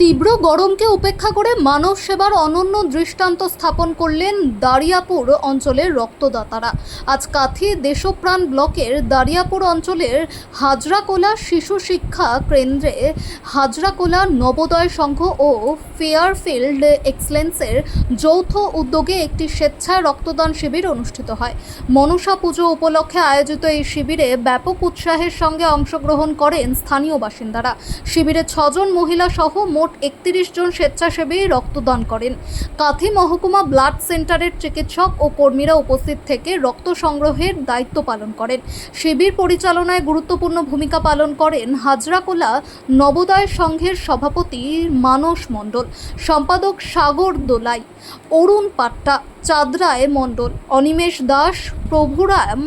তীব্র গরমকে উপেক্ষা করে মানব সেবার অনন্য দৃষ্টান্ত স্থাপন করলেন দারিয়াপুর অঞ্চলের রক্তদাতারা। আজ কাথি দেশপ্রাণ ব্লকের দারিয়াপুর অঞ্চলের হাজরাকোলা শিশু শিক্ষা কেন্দ্রে হাজরাকোলা নবোদয় সংঘ ও ফেয়ারফিল্ড এক্সেলেন্সের যৌথ উদ্যোগে একটি স্বেচ্ছায় রক্তদান শিবির অনুষ্ঠিত হয়। মনসা পুজো উপলক্ষে আয়োজিত এই শিবিরে ব্যাপক উৎসাহের সঙ্গে অংশগ্রহণ করেন স্থানীয় বাসিন্দারা। শিবিরে 6 জন মহিলা সহ মোট 31 জন স্বেচ্ছাসেবী রক্তদান করেন। কাথি মহকুমা ব্লাড সেন্টারের চিকিৎসক ও কর্মীরা উপস্থিত থেকে রক্ত সংগ্রহের দায়িত্ব পালন করেন। শিবির পরিচালনায় গুরুত্বপূর্ণ ভূমিকা পালন করেন হাজরাকোলা নবোদয় সংঘের সভাপতি মানস মণ্ডল, সম্পাদক সাগর দোলাই, অরুণ পাট্টা, চাঁদরায় মণ্ডল, অনিমেষ দাস, প্রভুরাম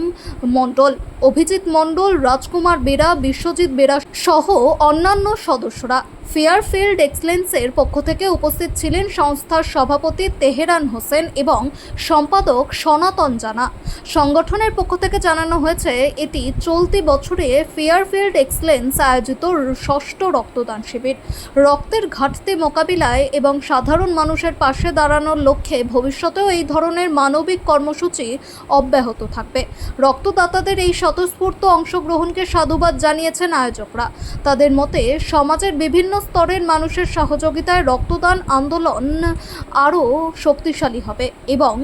মণ্ডল, অভিজিৎ মণ্ডল, রাজকুমার বেরা, বিশ্বজিৎ বেরা সহ অন্যান্য সদস্যরা। ফেয়ারফিল্ড এক্সেলেন্সের পক্ষ থেকে উপস্থিত ছিলেন সংস্থার সভাপতি তেহরান হোসেন এবং সম্পাদক সনাতন জানা। সংগঠনের পক্ষ থেকে জানানো হয়েছে, এটি চলতি বছরে ফেয়ারফিল্ড এক্সেলেন্স আয়োজিত 6ষ্ঠ রক্তদান শিবির। রক্তের ঘাটতি মোকাবিলায় এবং সাধারণ মানুষের পাশে দাঁড়ানোর লক্ষ্যে ভবিষ্যতেও এই ধরনের মানবিক কর্মসূচি অব্যাহত থাকবে। রক্তদাতাদের এই স্বতঃস্ফূর্ত অংশগ্রহণকে সাধুবাদ জানিয়েছেন আয়োজকরা। তাদের মতে, সমাজের বিভিন্ন স্তরের মানুষের সহযোগিতায় রক্তদান আন্দোলন আরও শক্তিশালী হবে এবং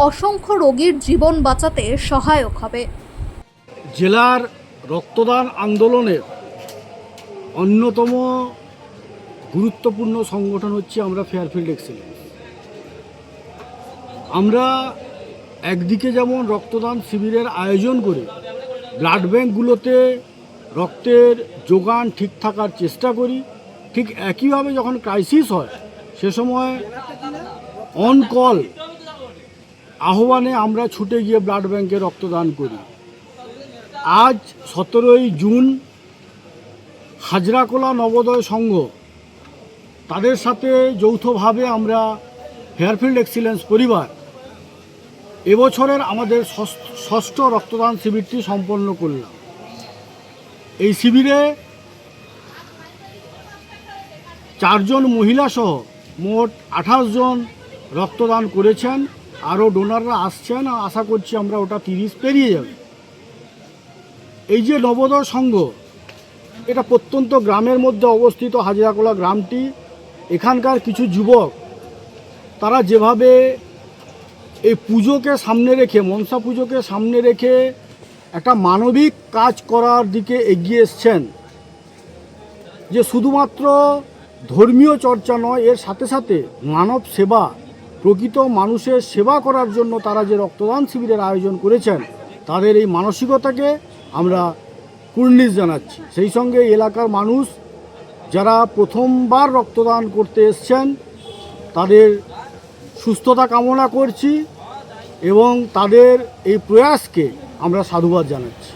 অসংখ্য রোগীর জীবন বাঁচাতে সহায়ক হবে। জেলার রক্তদান আন্দোলনের অন্যতম গুরুত্বপূর্ণ সংগঠন হচ্ছে আমরা ফেয়ারফিল্ড এক্সেলেন্স। আমরা একদিকে যেমন রক্তদান শিবিরের আয়োজন করে ব্লাড ব্যাঙ্কগুলোতে রক্তের যোগান ঠিক থাকার চেষ্টা করি, ঠিক একইভাবে যখন ক্রাইসিস হয় সে সময় অন কল আহ্বানে আমরা ছুটে গিয়ে ব্লাড ব্যাঙ্কে রক্তদান করি। আজ 17ই জুন হাজরাকোলা নবোদয় সংঘ তাদের সাথে যৌথভাবে আমরা ফেয়ারফিল্ড এক্সেলেন্স পরিবার এবছরের আমাদের 6ষ্ঠ রক্তদান শিবিরটি সম্পন্ন করলাম। এই শিবিরে 4 জন মহিলা সহ মোট 28 জন রক্তদান করেছেন। আরও ডোনাররা আসছেন, আশা করছি আমরা ওটা 30 পেরিয়ে যাবে। এই যে নবোদয় সংঘ, এটা প্রত্যন্ত গ্রামের মধ্যে অবস্থিত হাজরাকোলা গ্রামটি। এখানকার কিছু যুবক তারা যেভাবে এই পুজোকে সামনে রেখে, মনসা পুজোকে সামনে রেখে একটা মানবিক কাজ করার দিকে এগিয়ে এসছেন, যে শুধুমাত্র ধর্মীয় চর্চা নয়, এর সাথে সাথে মানব সেবা, প্রকৃত মানুষের সেবা করার জন্য তারা যে রক্তদান শিবিরের আয়োজন করেছেন, তাদের এই মানসিকতাকে আমরা কুর্নিশ জানাচ্ছি। সেই সঙ্গে এলাকার মানুষ যারা প্রথমবার রক্তদান করতে এসছেন তাদের সুস্থতা কামনা করছি এবং তাদের এই প্রয়াসকে আমরা সাধুবাদ জানাচ্ছি।